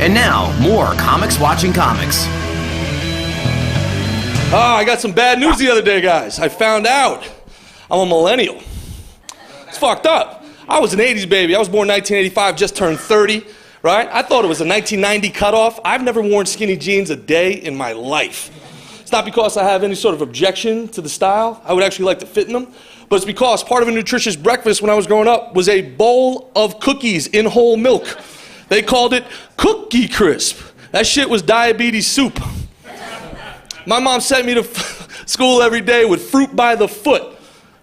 And now, more Comics Watching Comics. I got some bad news the other day, guys. I found out I'm a millennial. It's fucked up. I was an 80s baby. I was born 1985, just turned 30, right? I thought it was a 1990 cutoff. I've never worn skinny jeans a day in my life. It's not because I have any sort of objection to the style. I would actually like to fit in them. But it's because part of a nutritious breakfast when I was growing up was a bowl of cookies in whole milk. They called it Cookie Crisp. That shit was diabetes soup. My mom sent me to school every day with fruit by the foot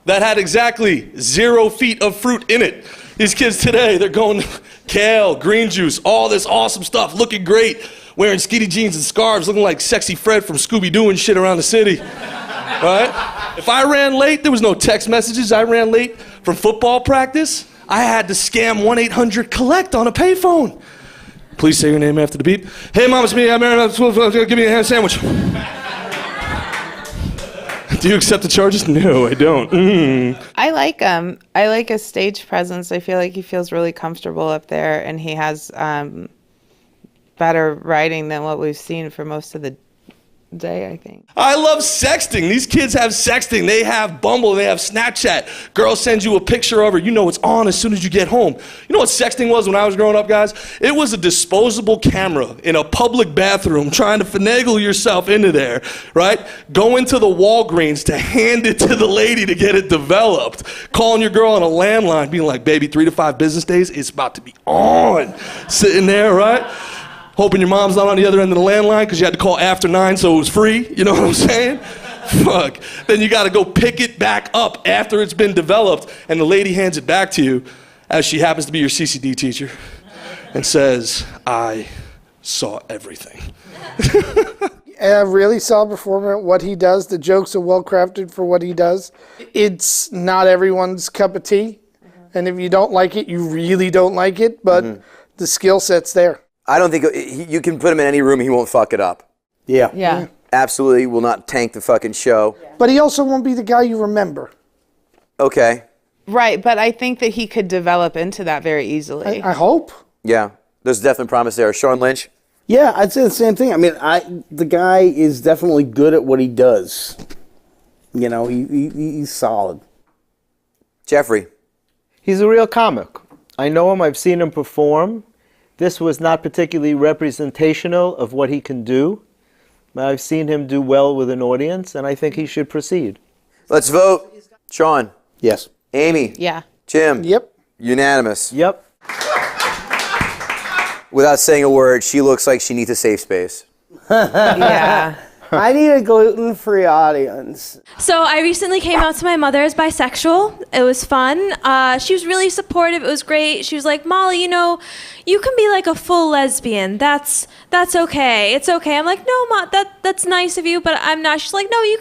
that had exactly 0 feet of fruit in it. These kids today, they're going kale, green juice, all this awesome stuff, looking great, wearing skinny jeans and scarves, looking like Sexy Fred from Scooby-Doo and shit around the city, right? If I ran late, there was no text messages. I ran late from football practice. I had to scam 1-800-COLLECT on a payphone. Please say your name after the beep. Hey, Mom, it's me. I'm Aaron. Give me a ham sandwich. Do you accept the charges? No, I don't. I like him. I like his stage presence. I feel like he feels really comfortable up there, and he has better writing than what we've seen for most of the day, I think. I love sexting. These kids have sexting. They have Bumble. They have Snapchat. Girl sends you a picture of her. You know it's on as soon as you get home. You know what sexting was when I was growing up, guys? It was a disposable camera in a public bathroom trying to finagle yourself into there, right? Go into the Walgreens to hand it to the lady to get it developed. Calling your girl on a landline, being like, baby, 3 to 5 business days, it's about to be on. Sitting there, right? Hoping your mom's not on the other end of the landline because you had to call after 9 so it was free. You know what I'm saying? Fuck. Then you got to go pick it back up after it's been developed, and the lady hands it back to you, as she happens to be your CCD teacher, and says, I saw everything. A really solid performer. What he does, the jokes are well crafted for what he does. It's not everyone's cup of tea, and if you don't like it, you really don't like it, but the skill set's there. I don't think you can put him in any room, he won't fuck it up. Yeah. Absolutely will not tank the fucking show. But he also won't be the guy you remember. Okay. Right, but I think that he could develop into that very easily. I hope. Yeah, there's definitely promise there. Sean Lynch? Yeah, I'd say the same thing. I mean, the guy is definitely good at what he does. You know, he's solid. Jeffrey? He's a real comic. I know him, I've seen him perform. This was not particularly representational of what he can do. I've seen him do well with an audience, and I think he should proceed. Let's vote. Sean? Yes. Amy? Yeah. Jim? Yep. Unanimous. Yep. Without saying a word, she looks like she needs a safe space. Yeah. I need a gluten-free audience. So I recently came out to my mother as bisexual. It was fun. She was really supportive. It was great. She was like, Molly, you know, you can be like a full lesbian. That's okay. It's okay. I'm like, no, Ma, that's nice of you, but I'm not. She's like, no, you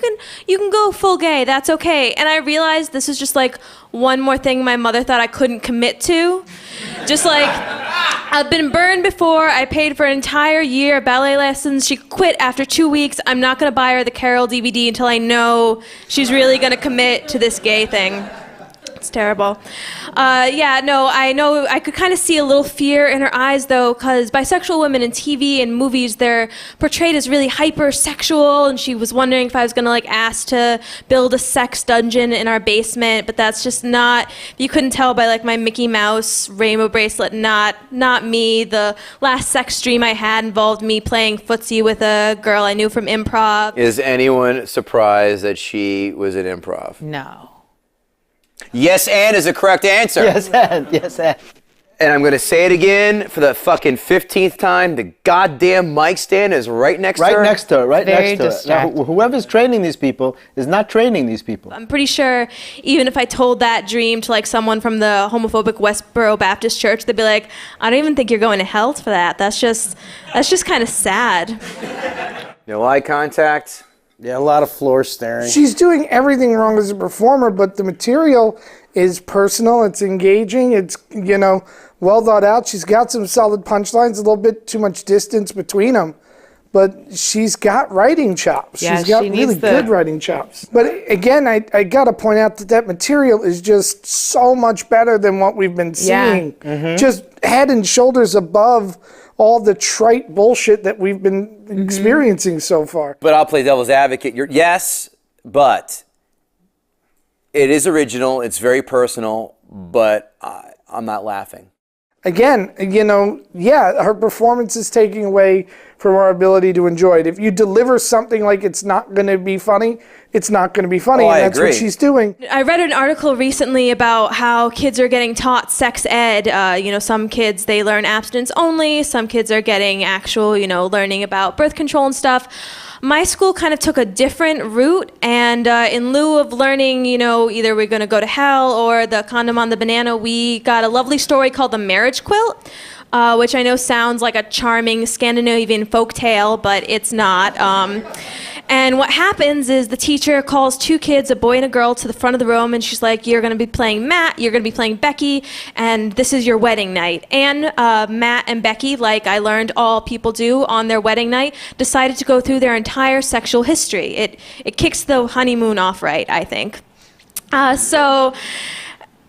can go full gay. That's okay. And I realized this is just like one more thing my mother thought I couldn't commit to. Just like, I've been burned before. I paid for an entire year of ballet lessons. She quit after 2 weeks. I'm not going to buy her the Carol DVD until I know she's really going to commit to this gay thing. It's terrible. I know I could kind of see a little fear in her eyes, though, because bisexual women in TV and movies, they're portrayed as really hypersexual, and she was wondering if I was going to, like, ask to build a sex dungeon in our basement, but that's just not, you couldn't tell by, like, my Mickey Mouse rainbow bracelet, not me. The last sex dream I had involved me playing footsie with a girl I knew from improv. Is anyone surprised that she was in improv? No. Yes, and is the correct answer. Yes, and. Yes, and. And I'm going to say it again for the fucking 15th time. The goddamn mic stand is right next to her. Right next to her, right Very next to her. Now, whoever's training these people is not training these people. I'm pretty sure even if I told that dream to like someone from the homophobic Westboro Baptist Church, they'd be like, I don't even think you're going to hell for that. That's just kind of sad. No eye contact. Yeah, a lot of floor staring. She's doing everything wrong as a performer, but the material is personal, it's engaging, it's, you know, well thought out. She's got some solid punchlines, a little bit too much distance between them, but she's got writing chops. Yeah, she's got she really needs good writing chops. But again, I got to point out that material is just so much better than what we've been seeing. Yeah. Just head and shoulders above all the trite bullshit that we've been experiencing so far. But I'll play devil's advocate. Yes, but it is original. It's very personal, but I'm not laughing. Again, her performance is taking away from our ability to enjoy it. If you deliver something like it's not going to be funny, it's not going to be funny, and that's what she's doing. I read an article recently about how kids are getting taught sex ed. Some kids, they learn abstinence only. Some kids are getting actual, learning about birth control and stuff. My school kind of took a different route, and in lieu of learning, either we're going to go to hell or the condom on the banana, we got a lovely story called The Marriage Quilt, which I know sounds like a charming Scandinavian folk tale, but it's not. And what happens is the teacher calls two kids, a boy and a girl, to the front of the room, and she's like, you're going to be playing Matt, you're going to be playing Becky, and this is your wedding night. And Matt and Becky, like I learned all people do on their wedding night, decided to go through their entire sexual history. It kicks the honeymoon off right, I think. So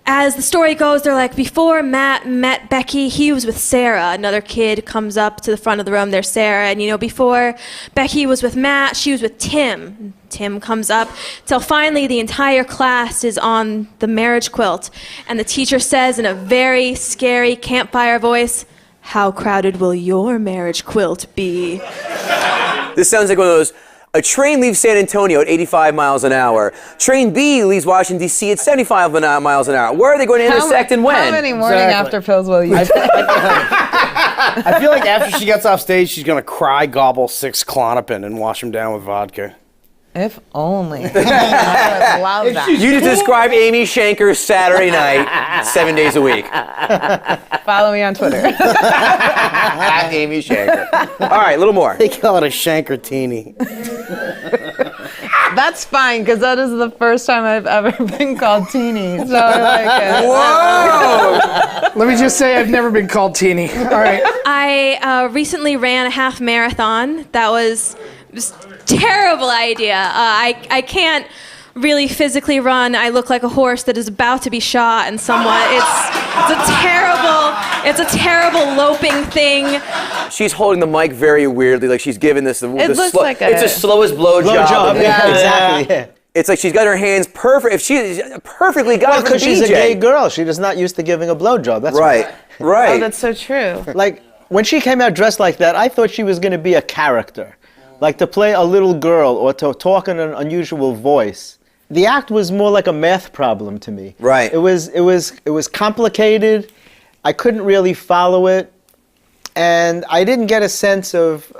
as the story goes, they're like, before Matt met Becky, he was with Sarah. Another kid comes up to the front of the room, there's Sarah. And before Becky was with Matt, she was with Tim. Tim comes up till finally the entire class is on the marriage quilt. And the teacher says in a very scary campfire voice, how crowded will your marriage quilt be? This sounds like one of those. A train leaves San Antonio at 85 miles an hour. Train B leaves Washington, D.C. at 75 miles an hour. Where are they going to intersect and when? How many morning after pills will you take? I feel like after she gets off stage, she's going to cry, gobble 6 Klonopin, and wash them down with vodka. If only. I would love that. You just described Amy Shanker's Saturday night 7 days a week. Follow me on Twitter. At Amy Shanker. All right, a little more. They call it a Shankertini. That's fine, because that is the first time I've ever been called teeny. So I like it. Whoa! Let me just say I've never been called teeny. All right. I recently ran a half marathon. That was terrible idea. I can't really physically run. I look like a horse that is about to be shot, and somewhat it's a terrible loping thing. She's holding the mic very weirdly, like she's giving this. Looks like it's the slowest blowjob. Yeah, exactly. Yeah. It's like she's got her hands perfect. If she's perfectly got Well, it for because she's a DJ. gay girl. She is not used to giving a blowjob. That's Right. Right. Oh, that's so true. Like, when she came out dressed like that, I thought she was going to be a character. Like to play a little girl or to talk in an unusual voice. The act was more like a math problem to me. Right. It was complicated. I couldn't really follow it. And I didn't get a sense of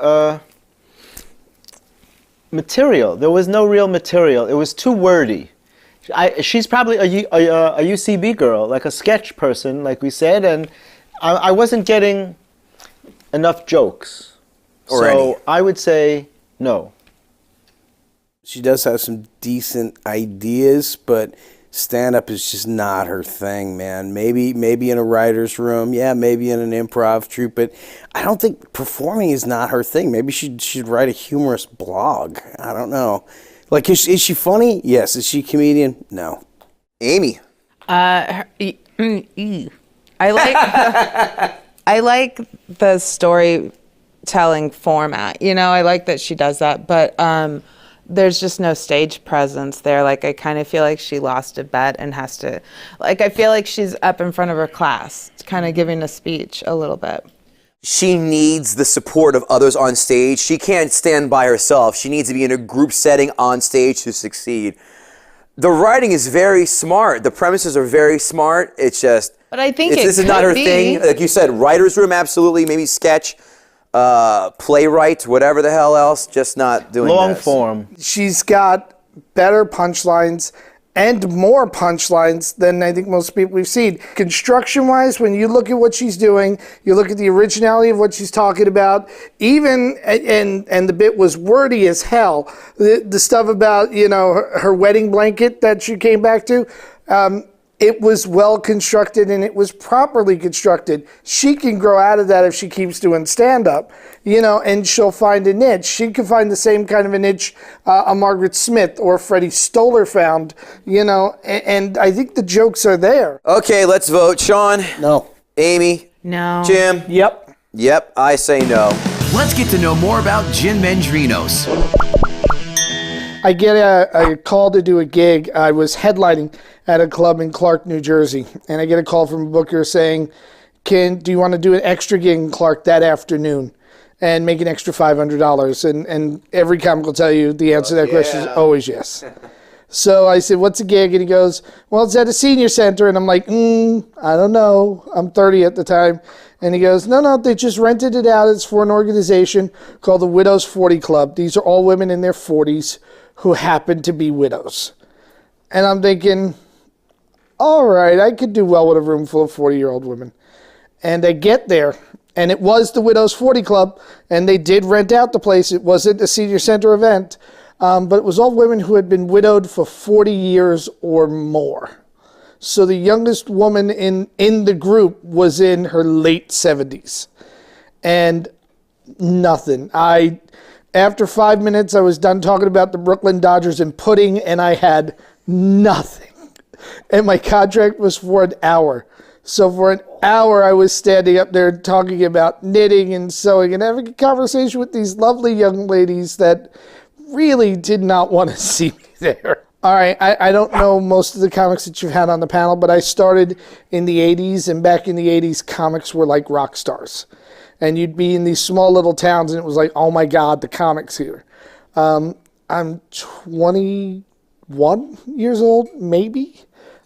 material. There was no real material. It was too wordy. She's probably a UCB girl, like a sketch person, like we said, and I wasn't getting enough jokes. Or any. So I would say no. She does have some decent ideas, but stand-up is just not her thing, man. Maybe in a writer's room, yeah, maybe in an improv troupe, but I don't think performing is not her thing. Maybe she should write a humorous blog. I don't know. Like, is she funny? Yes. Is she a comedian? No. Amy. I like the storytelling format. I like that she does that, but there's just no stage presence there. Like, I kind of feel like she lost a bet and has to, like, I feel like she's up in front of her class, kind of giving a speech a little bit. She needs the support of others on stage. She can't stand by herself. She needs to be in a group setting on stage to succeed. The writing is very smart. The premises are very smart. It's just, But I think this is not her thing. Like you said, writer's room, absolutely. Maybe sketch, playwright, whatever the hell else. Just not doing Long this. form. She's got better punchlines and more punchlines than I think most people we've seen. Construction-wise, when you look at what she's doing, you look at the originality of what she's talking about, even, and the bit was wordy as hell. The stuff about, her wedding blanket that she came back to, it was well constructed and it was properly constructed. She can grow out of that if she keeps doing stand-up, and she'll find a niche. She can find the same kind of a niche a Margaret Smith or Freddie Stoller found, and I think the jokes are there. Okay, let's vote. Sean? No. Amy? No. Jim? Yep. Yep, I say no. Let's get to know more about Jim Mendrinos. I get a call to do a gig. I was headlining at a club in Clark, New Jersey, and I get a call from a booker saying, do you want to do an extra gig in Clark that afternoon and make an extra $500? And every comic will tell you the answer to that question is always yes. So I said, what's a gig? And he goes, well, it's at a senior center. And I'm like, I don't know. I'm 30 at the time. And he goes, no, they just rented it out. It's for an organization called the Widows 40 Club. These are all women in their 40s who happen to be widows. And I'm thinking, all right, I could do well with a room full of 40-year-old women. And I get there, and it was the Widows 40 Club, and they did rent out the place. It wasn't a senior center event, but it was all women who had been widowed for 40 years or more. So the youngest woman in the group was in her late 70s. And nothing. After 5 minutes, I was done talking about the Brooklyn Dodgers and pudding, and I had nothing. And my contract was for an hour. So for an hour, I was standing up there talking about knitting and sewing and having a conversation with these lovely young ladies that really did not want to see me there. All right, I don't know most of the comics that you've had on the panel, but I started in the 80s, and back in the 80s, comics were like rock stars. And you'd be in these small little towns, and it was like, oh my God, the comics here. I'm 21 years old, maybe.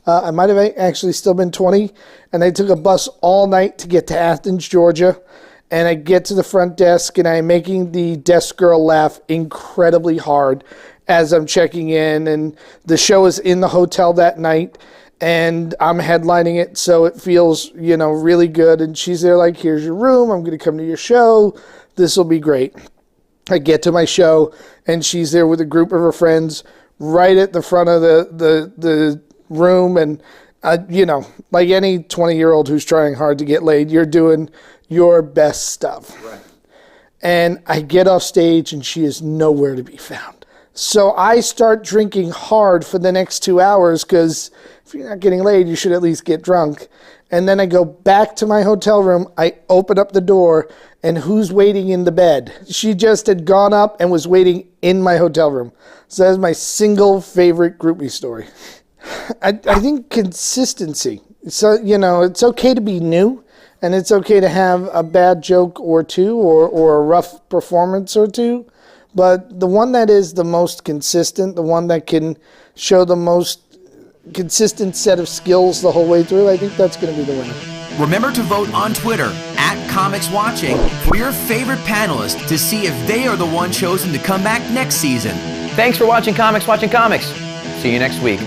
I might have actually still been 20, and I took a bus all night to get to Athens, Georgia, and I get to the front desk, and I'm making the desk girl laugh incredibly hard as I'm checking in, and the show is in the hotel that night, and I'm headlining it, so it feels, really good, and she's there like, here's your room, I'm going to come to your show, this will be great. I get to my show, and she's there with a group of her friends right at the front of the room, and like any 20-year-old who's trying hard to get laid, you're doing your best stuff. Right. And I get off stage, and she is nowhere to be found. So I start drinking hard for the next 2 hours, because if you're not getting laid, you should at least get drunk. And then I go back to my hotel room, I open up the door, and who's waiting in the bed? She just had gone up and was waiting in my hotel room. So that's my single favorite groupie story. I think consistency. So, it's okay to be new, and it's okay to have a bad joke or two, or a rough performance or two. But the one that is the most consistent, the one that can show the most consistent set of skills the whole way through, I think that's going to be the winner. Remember to vote on Twitter @ComicsWatching for your favorite panelist to see if they are the one chosen to come back next season. Thanks for watching Comics Watching Comics. See you next week.